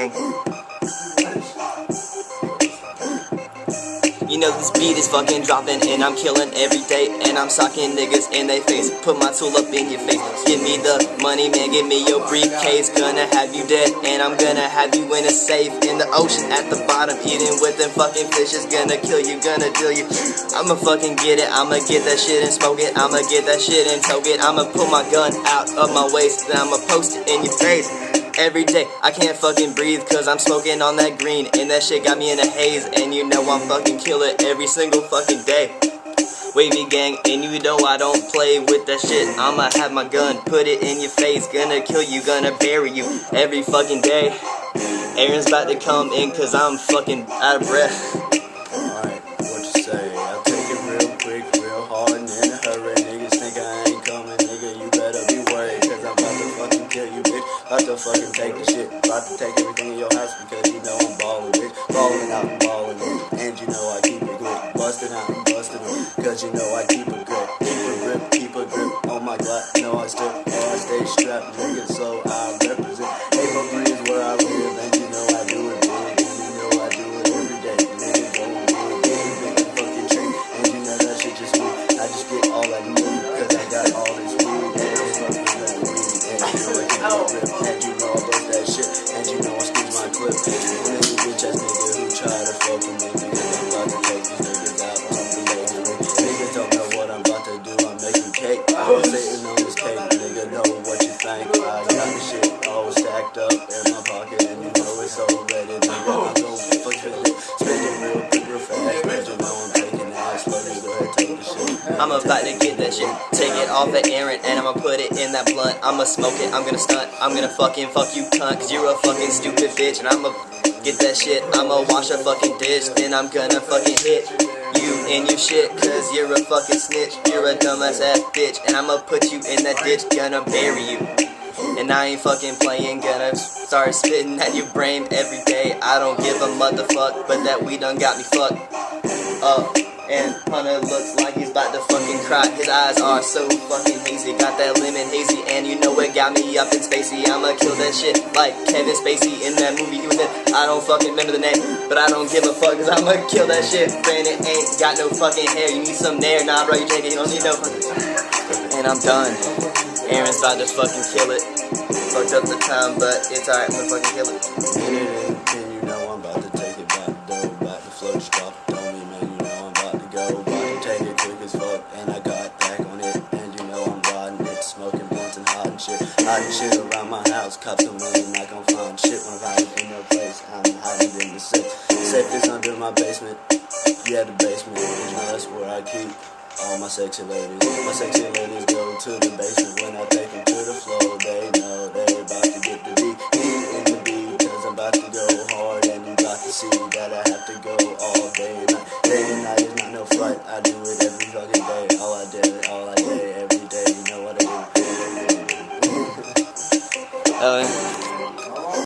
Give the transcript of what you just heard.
gang. You know this beat is fucking dropping and I'm killing every day. And I'm socking niggas in they face. Put my tool up in your face. Give me the money, man, give me your briefcase. Gonna have you dead and I'm gonna have you in a safe. In the ocean at the bottom, eating with them fucking fishes. Gonna kill you, gonna deal you. I'ma fucking get it, I'ma get that shit and smoke it. I'ma get that shit and toke it. I'ma pull my gun out of my waist. Then I'ma post it in your face. Every day, I can't fucking breathe cause I'm smoking on that green. And that shit got me in a haze. And you know I'm fucking killer every single fucking day. Wavy gang, and you know I don't play with that shit. I'ma have my gun, put it in your face. Gonna kill you, gonna bury you every fucking day. Aaron's about to come in cause I'm fucking out of breath. Alright, what you say? I'll take it real quick, real hard, and in a hurry. Niggas think I ain't coming, nigga, you better be worried. Cause I'm about to fucking kill you, bitch. About to fucking take the shit. About to take everything in your house because you know I'm ballin', bitch. Ballin' out and ballin' in. And you know I keep it good. Bustin' out and bustin' in. Cause you know I keep it grip. Keep a grip on my Glock. No, I stay strapped, nigga, so I represent. A3 is where I live, and you know I do it big. And you know I do it every day. Nigga, going big, big fucking tree. And you know that shit just me. I just get all I need, cause I got all this weed. And I'm fucking that weed. And you know I keep it grip. And you know I bust that shit. And you know I squeeze my clip. And any bitch ass nigga who try to fuck with me, because I'm about to take these niggas out on the day. Niggas don't know what I'm about to do. I'm making cake. I'm sitting on this cake. Nigga, know what you think. I got the shit all stacked up in my pocket. And you know it's so ready. Nigga, I'm gonna fuck with it. Spend it real quick, real fast. But you know I'm taking ass. Let me go ahead and take the shit. I'm about to get that shit, take it off of Aaron, and I'ma put it in that blunt. I'ma smoke it, I'm gonna stunt, I'm gonna fucking fuck you cunt, cause you're a fucking stupid bitch. And I'ma get that shit, I'ma wash a fucking dish, then I'm gonna fucking hit you in your shit, cause you're a fucking snitch, you're a dumbass ass bitch. And I'ma put you in that ditch, gonna bury you. And I ain't fucking playing, gonna start spitting at your brain every day. I don't give a motherfuck, but that weed done got me fucked up. And Hunter looks like he's about to fucking cry. His eyes are so fucking hazy. Got that lemon hazy, and you know it got me up in spacey. I'ma kill that shit like Kevin Spacey in that movie he was in. I don't fucking remember the name, but I don't give a fuck, cause I'ma kill that shit. Brandon ain't got no fucking hair. You need some nair. Nah, bro, you take it. You don't need no fucking. And I'm done. Aaron's about to fucking kill it. Fucked up the time, but it's alright. I'm gonna fucking kill it. And you know I'm about to take it back, though. Back to flow, just drop it on me, man. You know I'm about to go. About to take it quick as fuck, and I got back on it. And you know I'm riding it, smoking blunts and hiding shit. Hiding shit around my house, cops are really not gonna find shit when I'm hiding in no place. I'm hiding in the safe. The safe is under my basement. Yeah, the basement. You know that's where I keep all my sexy ladies. My sexy ladies go to the basement when I take them to the floor. They know they about to get the beat in the beat, cause I'm about to go hard. And you got to see that I have to go all day and night. Day and night is not no flight. I do it every